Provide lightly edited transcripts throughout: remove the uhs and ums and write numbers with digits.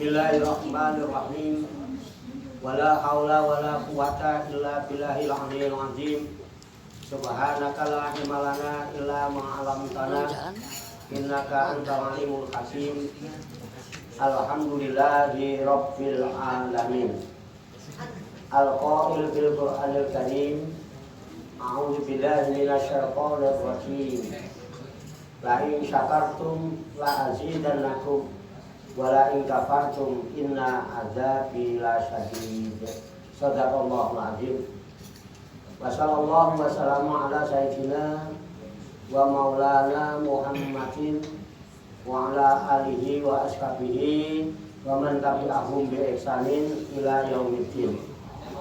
Bismillahirrahmanirrahim. Wala haula wala quwata illa billahil aliyyil azim. Subhanaka la ilma lana illa ma 'allamtana innaka antal alimul hakim. Alhamdulillahi rabbil alamin. Al-qail fil Qur'anil Karim. A'udzu billahi minasyaitonir rajim. La in syakartum la azidannakum wa la in kafartum inna adzabi lasyadid. Shadaqallahul azim. Wa sallallahu wa sallamu ala sayyidina wa maulana Muhammadin wa ala alihi wa ashabihi wa man tabi'ahum bi ihsanin ila yaumiddin.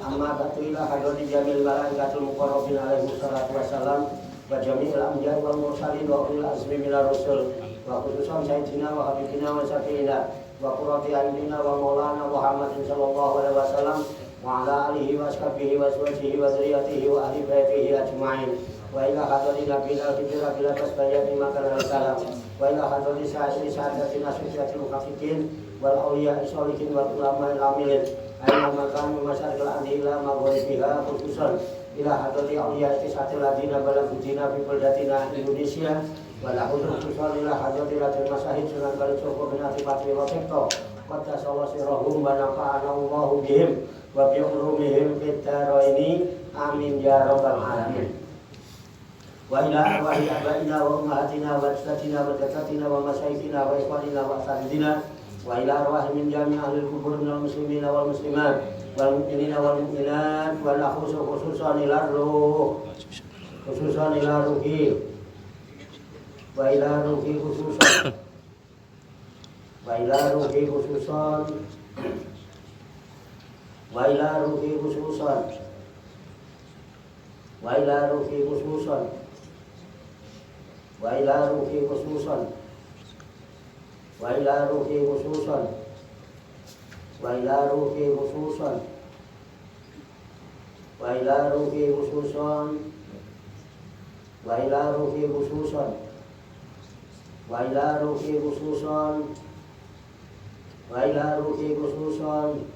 Amma ba'du ila hadrati jamil malaikatul muqarrabin alaihi salatu wassalam wa jami'il anbiya'i wal mursalin wa ulil azmi minar rusul wa khususan sayyidina wa habibina wa syafi'ina wa qurrati a'yunina wa maulana Muhammadin sallallahu alaihi wasallam wa ala alihi wa ashabihi wa azwajihi wa dzurriyyatihi wa ahli baitihi ajma'in wa ila hadrati nabiyina al-fidra bila tasbayati makan al-salam wa ila hadrati sa'adatina sufiyatil muqafikin wal awliya'i sholihin wal ulama'il amilin aina makan masyarakat adila maghribiha khususan ila hadrati awliya'i satil ladina balagudina fi baldatina Indonesia wala khususan ila hadrati latil masahid sunan kalijogo bin atibati wa sekto qaddasallahu sirrahum wa nafa'ana Allahu bihim wa bi ulumihim fid dharaini amin ya rabbal alamin. Wa ila arwahi abaina wa ummahatina wa ajdatina wa jaddatina wa masyayikhina wa ikhwanina wa asatidina wa ila arwahi min jami' ahli kubur minal muslimina wal muslimat wal mu'minina wal mu'minat wa la khususan ila ruh khususan ila ruhi wa ila ruhi khususan wa ila ruhi khususan wa ila ruhi khususan wa ila ruhi khususan wa ila ruhi khususan wa ila ruhi khususan wa ila ruhi khususan wa ila ruhi khususan wa ila ruhi khususan wa ila ruhi khususan wa ila ruhi khususan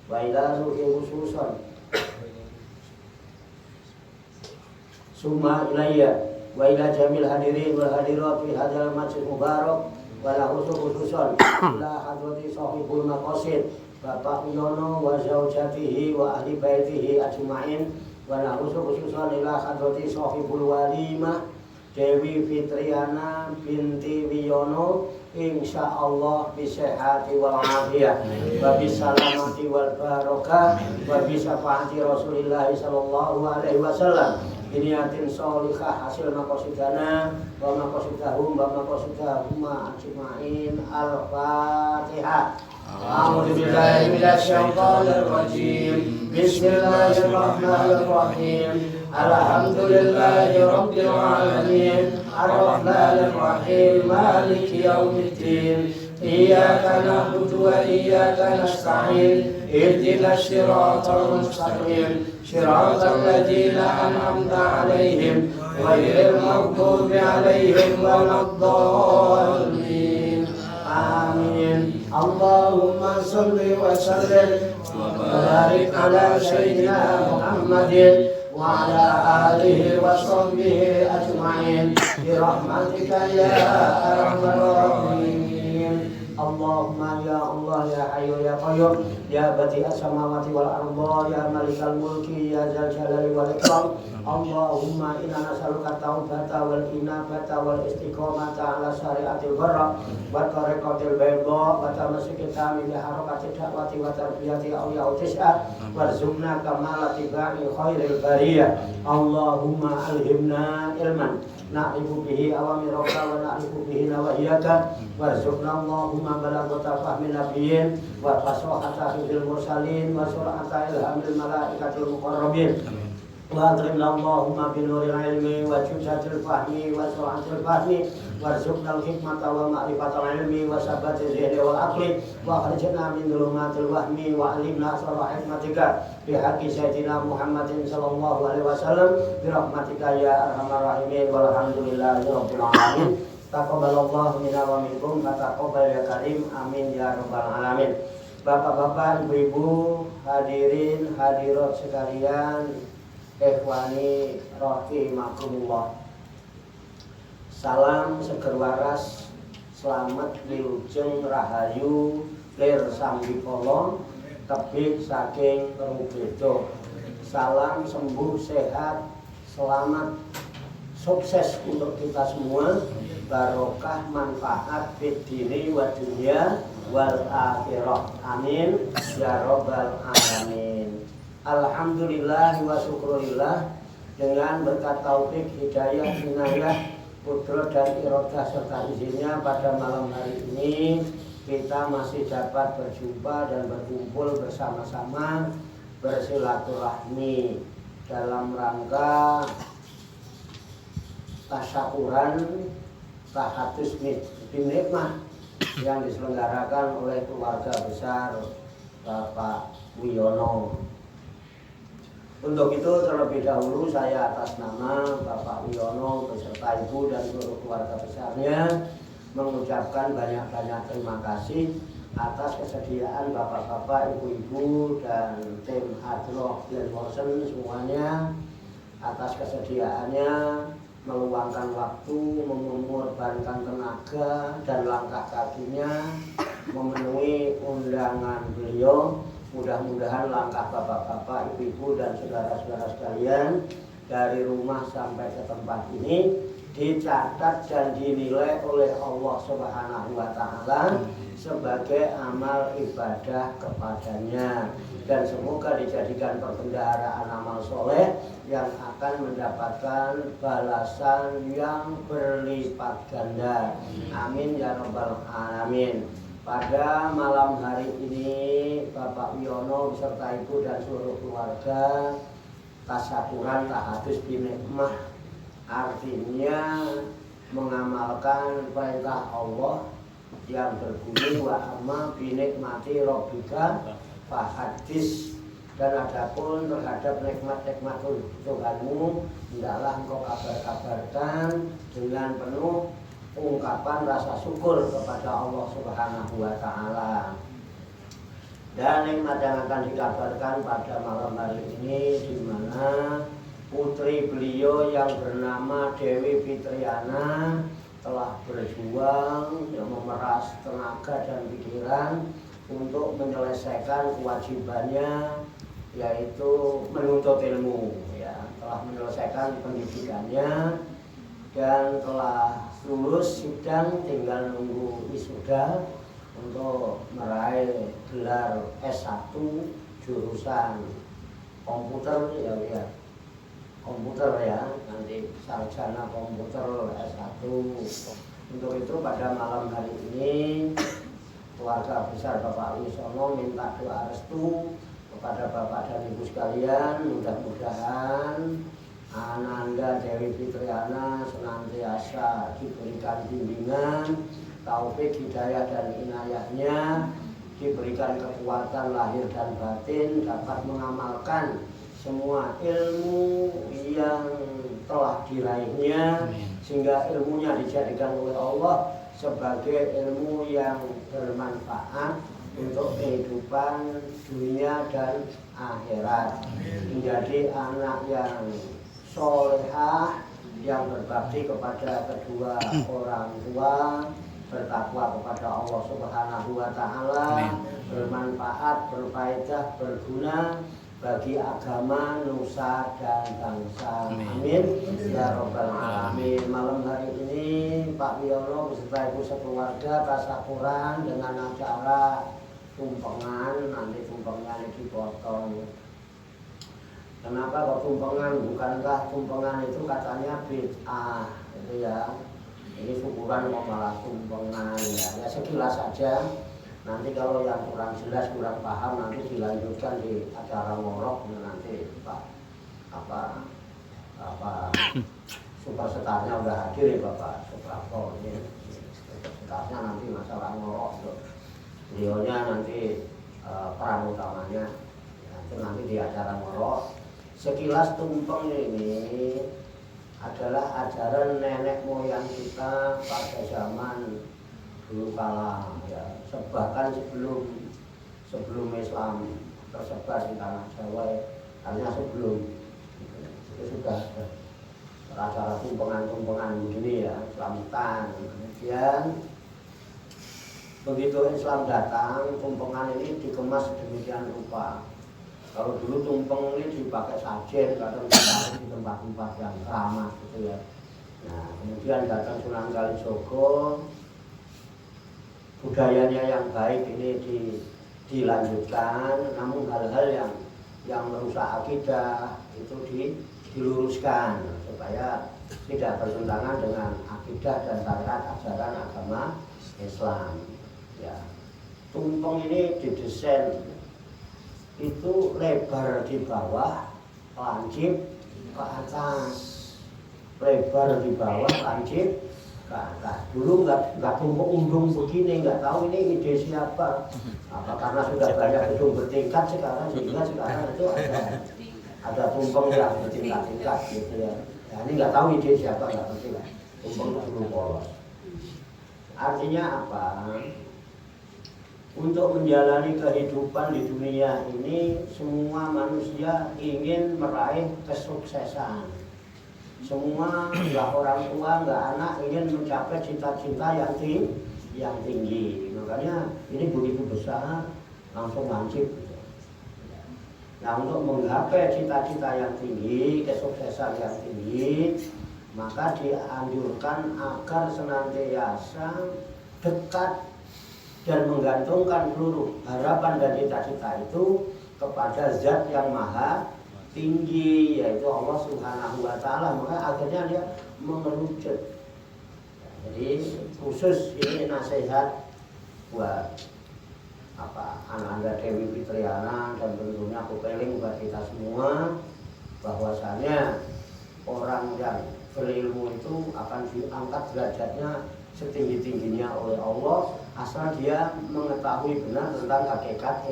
wa ila ruhi khususan summa ilayya wa ila jamil hadirin wal hadirat fi hadzal masjid mubarak wa la khususan ila hadrati sahibul maqasid Bapak Yono wa zaujatihi wa ahli baitihi ajma'in wa la khususan ila hadrati sahibul walimah Dewi Fitriana binti Wiyono insyaallah bisehati wal afiyah wa bisalamati wal barakah wa bisafaati Rasulillah sallallahu alaihi wasallam biniyatin sholihah hasil maqasidana wa maqasidahum wa maqasidahum ajma'in. Al-Fatihah. A'udzu billahi minasyaitonir rajim. Bismillahirrahmanirrahim. Alhamdulillahi rabbil alamin. Ar-Rahmanir Rahim. Maliki yaumiddin. Iyyaka na'budu wa iyyaka nasta'in. Ihdinas siratal mustaqim. Shiratal ladzina an'amta 'alaihim ghairil maghdubi 'alaihim waladdallin. Amin. Allahumma shalli wa sallim wa barik ala sayyidina Muhammadin wa ala alihi wa sahbihi ajma'in bi rahmatika ya arhamar rahimin. Allahumma ya Allah ya Hayyu ya Qayyum ya Badi'as samawati wal ardi ya Malikal mulki ya Dzal jalali wal ikram. Allahumma inna nas'aluka taubata wal inabata wal istiqomata ala syariatil barra wa tariqatil bayda wa tamassukita min harakati da'wati wa tarbiyati awliya tis'a warzuqna kamala tibai khairil bariyah. Allahumma alhimna ilman na'rifu bihi awamiraka wa na'rifu bihi nawahiyaka warzuqna Allahumma balaghata fahmin nabiyyin wa fasahata hifdzil mursalin wa sur'ata ilhamil malaikatil muqarrabin wa akrimna Allahumma binuril ilmi wa juddatil fahmi wa sur'atil fahmi warzuqnal hikmata wa ma'rifatal ilmi wa sabatil zihni wal aqli wa akhrijna min dhulumatil wahmi wa alimna asrar hikmatika bi haqqi sayyidina Muhammadin sallallahu alaihi wasallam bi rahmatika ya arhamar rahimin walhamdulillahi rabbil alamin. Taqabbalallahu minna wa minkum wa taqabbal ya karim, amin ya rabbal alamin. Bapak-bapak, ibu-ibu, hadirin hadirat sekalian, ikhwani rahimakumullah. Salam seger waras, selamat wilujeng rahayu lir sambikala tebih saking rubedo. Salam sembuh sehat, selamat sukses untuk kita semua, barokah manfaat fid dini wa dunya wal akhirah, amin ya rabbal alamin. Alhamdulillah wa syukurillah, dengan berkat taufik hidayah inayah kudrat dan iradah serta izinnya pada malam hari ini kita masih dapat berjumpa dan berkumpul bersama-sama bersilaturahmi dalam rangka tasyakuran tahadus bin nikmah yang diselenggarakan oleh keluarga besar Bapak Wiono. Untuk itu terlebih dahulu saya atas nama Bapak Wiono beserta Ibu dan seluruh keluarga besarnya mengucapkan banyak-banyak terima kasih atas kesediaan bapak-bapak, ibu-ibu dan tim Hadroh Glenn Morrison semuanya, atas kesediaannya meluangkan waktu, mengorbankan tenaga dan langkah kakinya memenuhi undangan beliau. Mudah-mudahan langkah bapak-bapak, ibu-ibu dan saudara-saudara sekalian dari rumah sampai ke tempat ini dicatat dan dinilai oleh Allah Subhanahu wa Ta'ala sebagai amal ibadah kepadanya, dan semoga dijadikan perbendaharaan amal soleh yang akan mendapatkan balasan yang berlipat ganda, amin ya rabbal alamin. Pada malam hari ini Bapak Wiono beserta Ibu dan seluruh keluarga tasyakuran tahadus bin nikmah, artinya mengamalkan perintah Allah yang berbunyi wa amma bi nikmati rabbika fahadis, dan adapun terhadap nikmat-nikmat Tuhanmu hendaklah engkau kabar-kabarkan dengan penuh ungkapan rasa syukur kepada Allah Subhanahu wa Ta'ala. Dan nikmat yang akan dikabarkan pada malam hari ini, di mana putri beliau yang bernama Dewi Fitriana telah berjuang yang memeras tenaga dan pikiran untuk menyelesaikan kewajibannya, yaitu menuntut ilmu, ya, telah menyelesaikan pendidikannya dan telah lulus sidang, tinggal nunggu wisuda untuk meraih gelar S1 jurusan komputer, ya komputer ya, nanti sarjana komputer S1. Untuk itu pada malam hari ini keluarga besar Bapak Wisono minta doa restu kepada Bapak dan Ibu sekalian, mudah-mudahan Ananda Dewi Fitriana senantiasa diberikan bimbingan, taufik, hidayah dan inayahnya, diberikan kekuatan lahir dan batin, dapat mengamalkan semua ilmu yang telah diraihnya, sehingga ilmunya dijadikan oleh Allah sebagai ilmu yang bermanfaat untuk kehidupan dunia dan akhirat, menjadi anak yang solehah yang berbakti kepada kedua orang tua, bertakwa kepada Allah Subhanahu wa Ta'ala, bermanfaat, berfaedah, berguna bagi agama, nusa dan bangsa, amin ya rabbal alamin. Malam hari ini Pak Wiono beserta Ibu sekeluarga tasyakuran dengan acara tumpengan, nanti tumpengan dipotong. Kenapa kok tumpengan? Bukankah tumpengan itu katanya bid'ah, itu ya. Ini syukuran kok malah tumpengan, ya sekilas saja. Nanti kalau yang kurang jelas, kurang paham, nanti dilanjutkan di acara ngorok, nanti Pak superstarnya udah hadir ya Bapak Suprapto, ini superstarnya nanti masalah ngorok, beliaunya nanti peran utamanya, itu nanti di acara ngorok. Sekilas tumpeng ini adalah ajaran nenek moyang kita pada zaman dulu kala, ya, bahkan sebelum Islam tersebar di tanah Jawa, artinya sebelum itu sudah ada acara tumpengan begini ya, selamatan. Kemudian begitu Islam datang, tumpengan ini dikemas sedemikian rupa. Kalau dulu tumpeng ini dipakai sajen, kadang ditaruh di tempat-tempat yang ramah gitu ya. Nah, kemudian datang Sunan Kalijogo, budayanya yang baik ini dilanjutkan, namun hal-hal yang merusak akidah itu diluruskan supaya tidak bertentangan dengan akidah dan syariat ajaran agama Islam. Ya, tumpeng ini didesain itu lebar di bawah, lancip ke atas. Lebar di bawah, lancip ke atas. Dulu nggak tumpeng undung begini, nggak tahu ini ide siapa. Apa karena sudah banyak gedung bertingkat sekarang, sehingga sekarang itu ada tumpeng yang bertingkat-tingkat gitu ya. Nah, ini nggak tahu ide siapa, nggak ngerti lah. Tumpeng itu polos. Artinya apa? Untuk menjalani kehidupan di dunia ini, semua manusia ingin meraih kesuksesan. Semua, nggak orang tua, nggak anak, ingin mencapai cita-cita yang tinggi. Makanya ini begitu besar, langsung lancip. Nah, untuk menggapai cita-cita yang tinggi, kesuksesan yang tinggi, maka dianjurkan agar senantiasa dekat dan menggantungkan seluruh harapan dan cita-cita itu kepada zat yang maha tinggi, yaitu Allah Subhanahu wa Ta'ala. Maka akhirnya dia mengerucut. Jadi khusus ini nasihat buat Ananda Dewi Fitriana dan tentunya Kupeling buat kita semua, bahwasanya orang yang berilmu itu akan diangkat derajatnya setinggi-tingginya oleh Allah, asal dia mengetahui benar tentang hakikat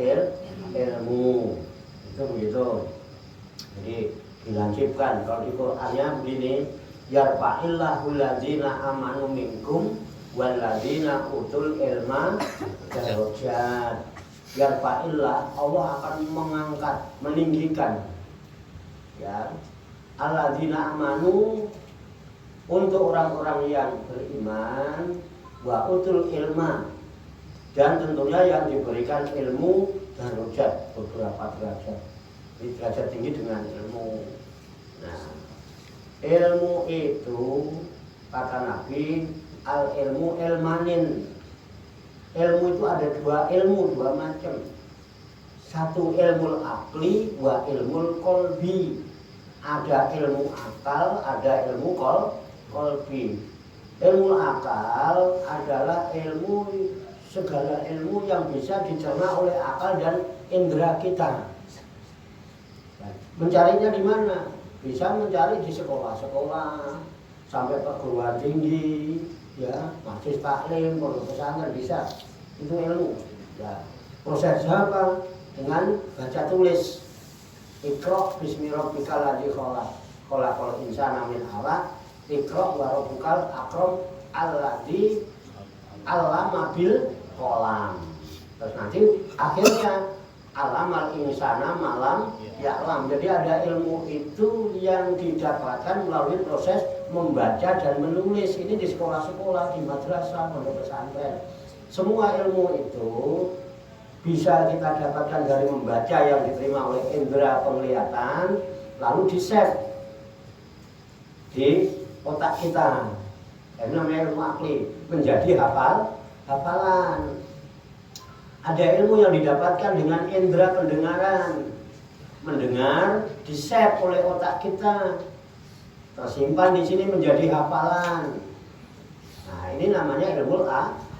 ilmu. Itu begitu. Jadi dilancipkan. Kalau di Qur'annya begini, yarfa'illahu alladzina amanu minkum walladzina utul ilma darajat. Yarfa'illah, Allah akan mengangkat, meninggikan, ya, alladzina amanu, untuk orang-orang yang beriman, wa utul ilma, dan tentunya yang diberikan ilmu darajat, beberapa derajat. Ini derajat tinggi dengan ilmu. Nah, ilmu itu kata Nabi, al ilmu ilmanin. Ilmu itu ada dua macam. Satu ilmu akli, wa ilmu kolbi. Ada ilmu akal, ada ilmu kolbi. Ilmu akal adalah segala ilmu yang bisa dicerna oleh akal dan indera kita. Mencarinya di mana? Bisa mencari di sekolah-sekolah, sampai perguruan tinggi, ya, majlis taklim, pondok pesantren bisa. Itu ilmu. Ya. Prosesnya apa? Dengan baca tulis. Iqra bismi rabbikal ladzi khalaq. Khalaqal insana min 'alaq. Iqra wa rabbukal akram alladzi 'allama bil qalam. Terus nanti akhirnya alamal insana malam ya'lam. Jadi ada ilmu itu yang didapatkan melalui proses membaca dan menulis. Ini di sekolah-sekolah, di madrasah, pondok pesantren. Semua ilmu itu bisa kita dapatkan dari membaca yang diterima oleh indera penglihatan, lalu di-save di otak kita. Ini namanya ilmu akli, menjadi hafalan. Ada ilmu yang didapatkan dengan indera pendengaran. Mendengar, di-save oleh otak kita, tersimpan di sini menjadi hafalan. Nah, ini namanya ilmu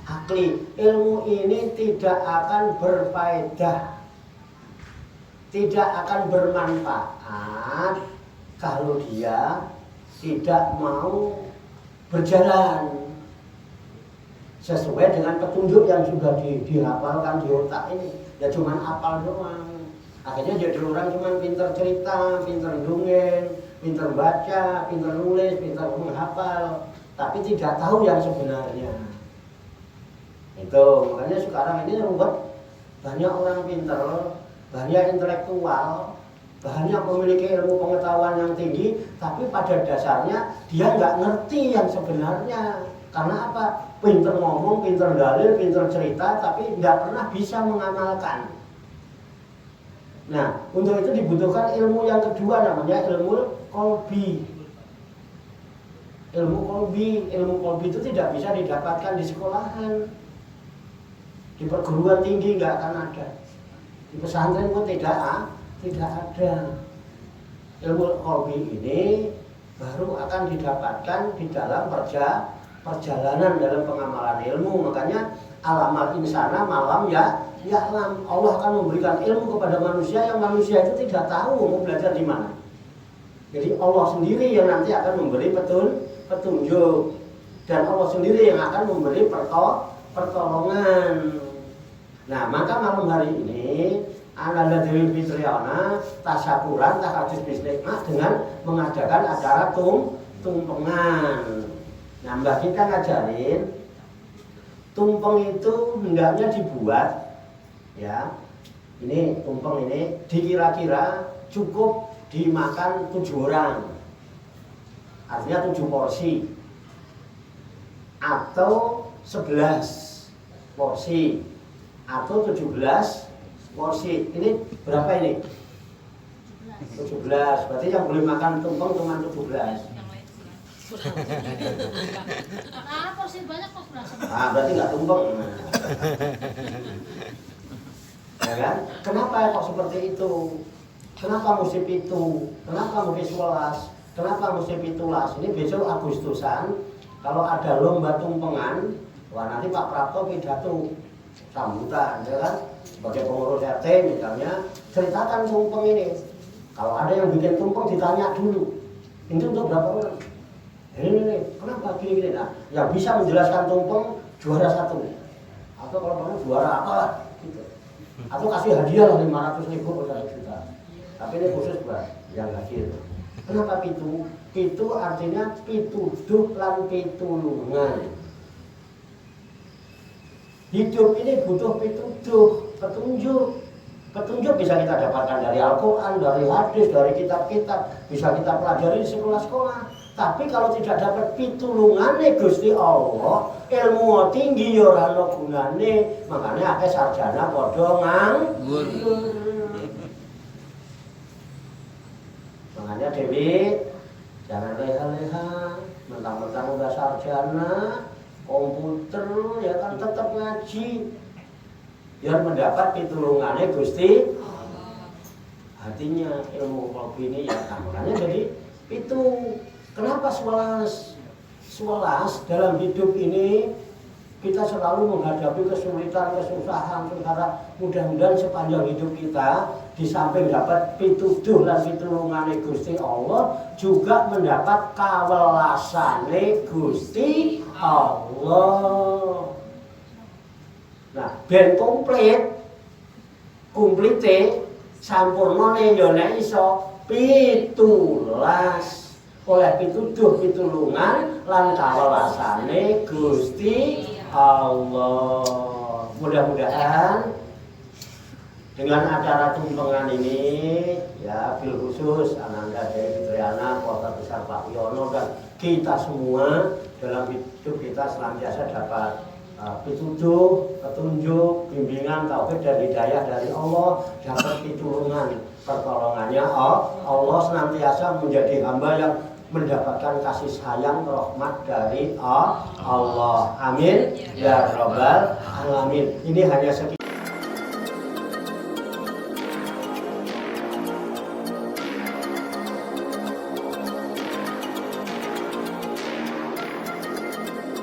akli. Ilmu ini tidak akan berfaedah, tidak akan bermanfaat kalau dia tidak mau berjalan sesuai dengan petunjuk yang sudah dihafalkan di otak ini. Ya cuman hafal doang. Akhirnya jadi orang cuma pinter cerita, pinter dongeng, pinter baca, pinter nulis, pinter menghafal, tapi tidak tahu yang sebenarnya. Itu makanya sekarang ini ruwet, banyak orang pinter, banyak intelektual, banyak memiliki ilmu pengetahuan yang tinggi, tapi pada dasarnya dia nggak ngerti yang sebenarnya. Karena apa? Pinter ngomong, pinter dalil, pinter cerita, tapi nggak pernah bisa mengamalkan. Nah, untuk itu dibutuhkan ilmu yang kedua, namanya ilmu kolbi. Ilmu kolbi itu tidak bisa didapatkan di sekolahan, di perguruan tinggi nggak akan ada, di pesantren pun tidak ada. Ilmu kolbi ini baru akan didapatkan di dalam perjalanan dalam pengamalan ilmu. Makanya alamat insana malam ya Allah akan memberikan ilmu kepada manusia yang manusia itu tidak tahu mau belajar di mana. Jadi Allah sendiri yang nanti akan memberi petunjuk, dan Allah sendiri yang akan memberi pertolongan. Nah, maka malam hari ini Ananda Dewi Fitriana tasyakuran tahajud bisnikmah dengan mengadakan acara tumpengan. Nah, Mbak kita ngajarin tumpeng itu hendaknya dibuat, ya, ini tumpeng ini dikira-kira cukup dimakan 7 orang, artinya 7 porsi atau 11 porsi atau 17 porsi. Ini berapa ini? 17. Berarti yang boleh makan tumpeng cuma 17. Porsi banyak kok berasa. Berarti nggak tumpeng. Ya kan? Kenapa kok seperti itu? Kenapa mesti pitu? Kenapa mesti 11? Kenapa mesti 17? Ini besok Agustusan kalau ada lomba tumpengan, wah nanti Pak Prapto pidato sambutan, ya kan? Sebagai pengurus RT misalnya, ceritakan tumpeng ini. Kalau ada yang bikin tumpeng ditanya dulu, ini untuk berapa orang? Ini, kenapa gini? Nah, yang bisa menjelaskan tumpeng juara 1. Atau kalau perlu juara apa, gitu. Atau kasih hadiah lah 500.000 per 1 juta. Tapi ini khusus buat yang hadir. Kenapa pitu? Pitu artinya pituduh lan pitulungan. Hidup ini butuh pituduh, petunjuk. Petunjuk bisa kita dapatkan dari Al-Quran, dari hadis, dari kitab-kitab, bisa kita pelajari di sekolah-sekolah. Tapi kalau tidak dapat pitulungane Gusti Allah, ilmu tinggi ya ora ana gunane. Makanya akeh sarjana padha nganggur. Makanya Dewi, jangan leha-leha, mentang-mentang udah sarjana komputer, ya kan tetap ngaji biar mendapat pitulungannya Gusti hatinya. Ilmu kolbi ini ya, makanya jadi itu kenapa 11 dalam hidup ini kita selalu menghadapi kesulitan, kesusahan, sementara mudah-mudahan sepanjang hidup kita di samping dapat pituduh dan pitulungane Gusti Allah, juga mendapat kawelasane Gusti Allah. Nah, ben komplite sampurnane ya nek iso 17 oleh pituduh pitulungan lan kawelasane Gusti Allah. Mudah-mudahan dengan acara tumpengan ini, ya, bil khusus Ananda Dewi Fitriana, Kota Besar Pak Yono, dan kita semua dalam hidup kita senantiasa dapat petunjuk, bimbingan, taufik dan hidayah dari Allah, dapat pitulungan, pertolongannya Allah senantiasa menjadi hamba yang mendapatkan kasih sayang, rahmat dari Allah. Amin ya rabbal alamin. Ini hanya sekitar